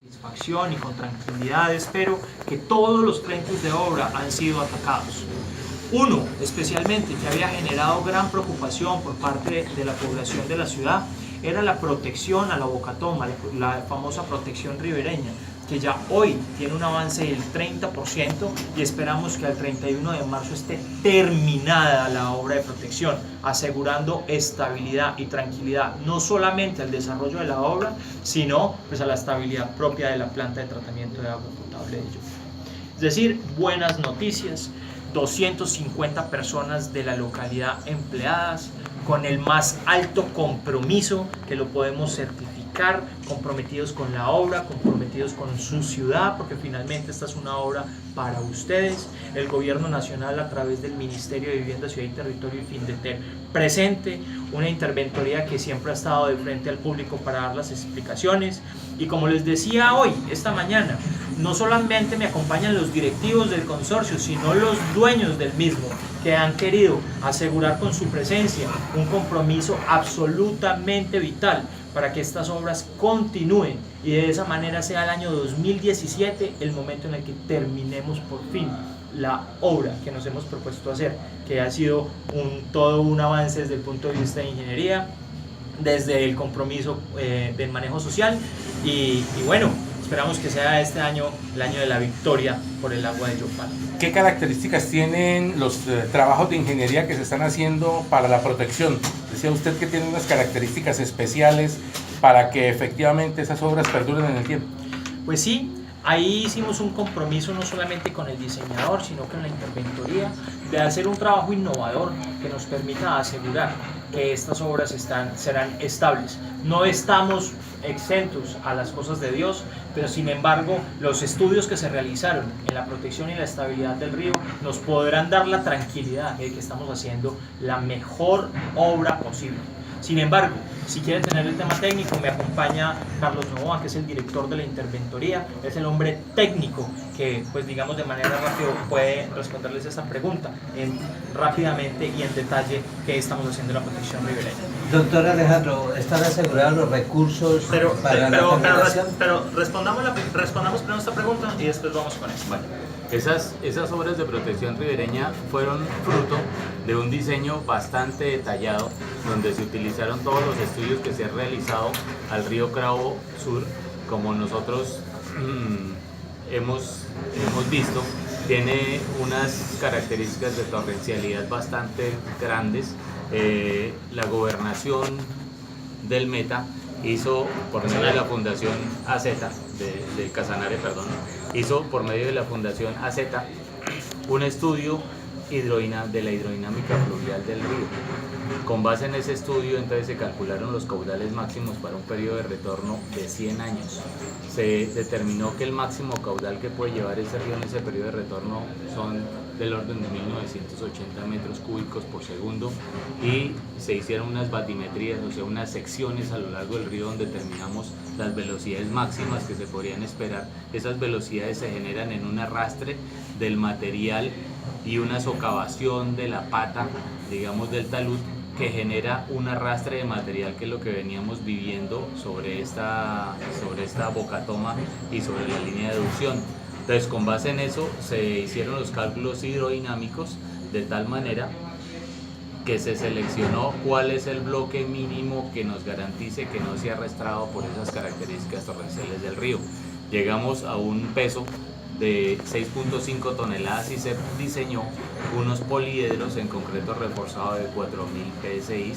satisfacción y con tranquilidad espero que todos los frentes de obra han sido atacados. Uno, especialmente, que había generado gran preocupación por parte de la población de la ciudad, era la protección a la Bocatoma, la famosa protección ribereña, que ya hoy tiene un avance del 30% y esperamos que al 31 de marzo esté terminada la obra de protección, asegurando estabilidad y tranquilidad, no solamente al desarrollo de la obra, sino pues a la estabilidad propia de la planta de tratamiento de agua potable de Yopal. Es decir, buenas noticias, 250 personas de la localidad empleadas, con el más alto compromiso que lo podemos certificar, comprometidos con la obra, comprometidos con su ciudad, porque finalmente esta es una obra para ustedes. El gobierno nacional, a través del Ministerio de Vivienda, Ciudad y Territorio y Findeter, presente, una interventoría que siempre ha estado de frente al público para dar las explicaciones. Y como les decía hoy, esta mañana, no solamente me acompañan los directivos del consorcio, sino los dueños del mismo, que han querido asegurar con su presencia un compromiso absolutamente vital para que estas obras continúen y de esa manera sea el año 2017 el momento en el que terminemos por fin la obra que nos hemos propuesto hacer, que ha sido todo un avance desde el punto de vista de ingeniería, desde el compromiso del manejo social y bueno, esperamos que sea este año el año de la victoria por el agua de Yopal. ¿Qué características tienen los trabajos de ingeniería que se están haciendo para la protección? Decía usted que tienen unas características especiales para que efectivamente esas obras perduren en el tiempo. Pues sí, ahí hicimos un compromiso no solamente con el diseñador, sino con la interventoría, de hacer un trabajo innovador que nos permita asegurar que estas obras serán estables. No estamos exentos a las cosas de Dios, pero sin embargo los estudios que se realizaron en la protección y la estabilidad del río nos podrán dar la tranquilidad de que estamos haciendo la mejor obra posible. Sin embargo, si quieren tener el tema técnico, me acompaña Carlos Novoa, que es el director de la interventoría, es el hombre técnico que, pues digamos de manera rápida, puede responderles esta pregunta rápidamente y en detalle qué estamos haciendo en la protección ribereña. Doctor Alejandro, ¿están asegurados los recursos para la terminación? Pero respondamos primero esta pregunta y después vamos con eso. Vale. Esas obras de protección ribereña fueron fruto de un diseño bastante detallado, donde se utilizaron todos los estudios que se han realizado al río Cravo Sur, como nosotros hemos visto. Tiene unas características de torrencialidad bastante grandes. La gobernación del Meta hizo por medio de la Fundación AZ, de Casanare, perdón, hizo por medio de la Fundación AZ un estudio de la hidrodinámica fluvial del río. Con base en ese estudio, entonces se calcularon los caudales máximos para un periodo de retorno de 100 años. Se determinó que el máximo caudal que puede llevar ese río en ese periodo de retorno son del orden de 1980 metros cúbicos por segundo y se hicieron unas batimetrías, o sea, unas secciones a lo largo del río donde determinamos las velocidades máximas que se podrían esperar. Esas velocidades se generan en un arrastre del material y una socavación de la pata, digamos, del talud, que genera un arrastre de material, que es lo que veníamos viviendo sobre esta Bocatoma y sobre la línea de aducción. Entonces, con base en eso se hicieron los cálculos hidrodinámicos de tal manera que se seleccionó cuál es el bloque mínimo que nos garantice que no sea arrastrado por esas características torrenciales del río. Llegamos a un peso de 6.5 toneladas y se diseñó unos poliedros, en concreto reforzado de 4.000 psi,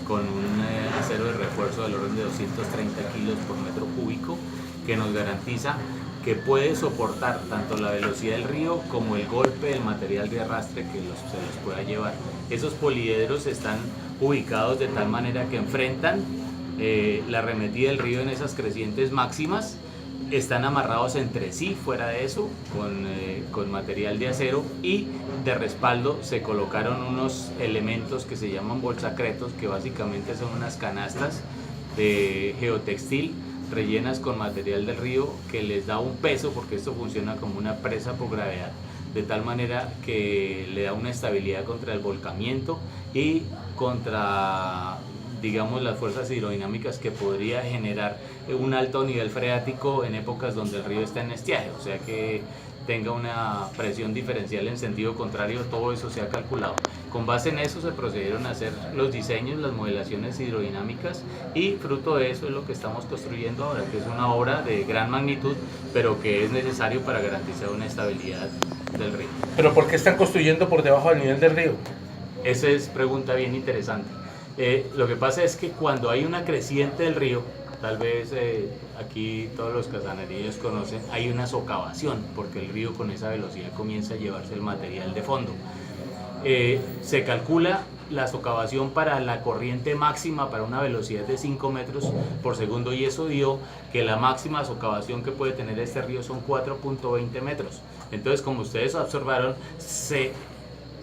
con un acero de refuerzo del orden de 230 kilos por metro cúbico, que nos garantiza que puede soportar tanto la velocidad del río como el golpe del material de arrastre que se los pueda llevar. Esos poliedros están ubicados de tal manera que enfrentan la arremetida del río en esas crecientes máximas. Están amarrados entre sí, fuera de eso, con material de acero, y de respaldo se colocaron unos elementos que se llaman bolsacretos, que básicamente son unas canastas de geotextil rellenas con material del río, que les da un peso, porque esto funciona como una presa por gravedad, de tal manera que le da una estabilidad contra el volcamiento y contra digamos, las fuerzas hidrodinámicas que podría generar un alto nivel freático en épocas donde el río está en estiaje, o sea que tenga una presión diferencial en sentido contrario, todo eso se ha calculado. Con base en eso se procedieron a hacer los diseños, las modelaciones hidrodinámicas y fruto de eso es lo que estamos construyendo ahora, que es una obra de gran magnitud, pero que es necesario para garantizar una estabilidad del río. ¿Pero por qué están construyendo por debajo del nivel del río? Esa es pregunta bien interesante. Lo que pasa es que cuando hay una creciente del río, tal vez aquí todos los casanarios conocen, hay una socavación, porque el río con esa velocidad comienza a llevarse el material de fondo. Se calcula la socavación para la corriente máxima para una velocidad de 5 metros por segundo y eso dio que la máxima socavación que puede tener este río son 4.20 metros. Entonces, como ustedes observaron, se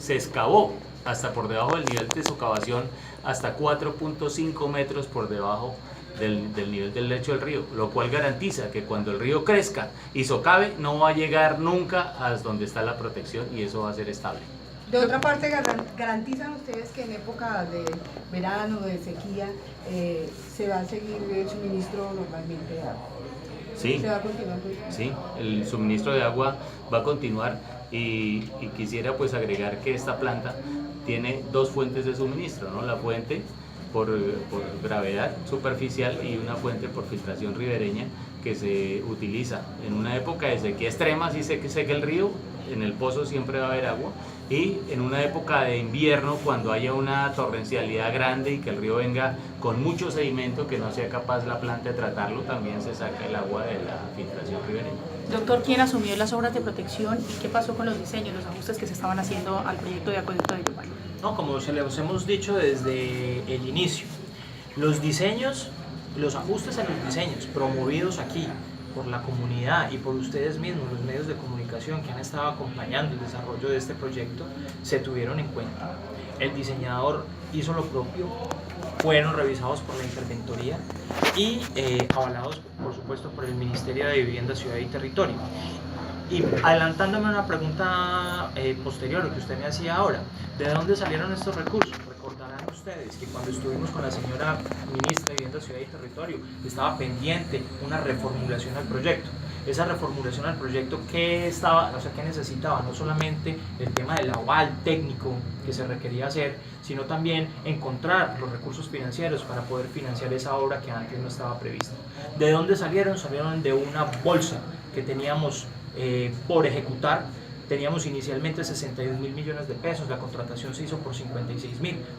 excavó hasta por debajo del nivel de socavación hasta 4.5 metros por debajo del nivel del lecho del río, lo cual garantiza que cuando el río crezca y socave no va a llegar nunca hasta donde está la protección y eso va a ser estable. De otra parte, ¿garantizan ustedes que en época de verano, de sequía, se va a seguir el suministro normalmente de agua? Sí, ¿Se va a continuar? sí, el suministro de agua va a continuar y quisiera pues agregar que esta planta tiene dos fuentes de suministro, ¿no? La fuente por gravedad superficial y una fuente por filtración ribereña que se utiliza en una época de sequía extrema, si se seca el río, en el pozo siempre va a haber agua, y en una época de invierno cuando haya una torrencialidad grande y que el río venga con mucho sedimento que no sea capaz la planta de tratarlo, también se saca el agua de la filtración ribereña. Doctor, ¿quién asumió las obras de protección y qué pasó con los diseños, los ajustes que se estaban haciendo al proyecto de acueducto de Yopal? No, como se les hemos dicho desde el inicio, los diseños, los ajustes a los diseños promovidos aquí por la comunidad y por ustedes mismos, los medios de comunicación que han estado acompañando el desarrollo de este proyecto, se tuvieron en cuenta. El diseñador hizo lo propio, fueron revisados por la Interventoría y avalados, por supuesto, por el Ministerio de Vivienda, Ciudad y Territorio. Y adelantándome a una pregunta posterior, que usted me hacía ahora, ¿de dónde salieron estos recursos? Recordarán ustedes que cuando estuvimos con la señora ministra de Vivienda, Ciudad y Territorio, estaba pendiente una reformulación al proyecto. Esa reformulación al proyecto, ¿qué necesitaba? No solamente el tema del aval técnico que se requería hacer, sino también encontrar los recursos financieros para poder financiar esa obra que antes no estaba prevista. ¿De dónde salieron? Salieron de una bolsa que teníamos por ejecutar. Teníamos inicialmente 62.000 millones de pesos, la contratación se hizo por 56.000.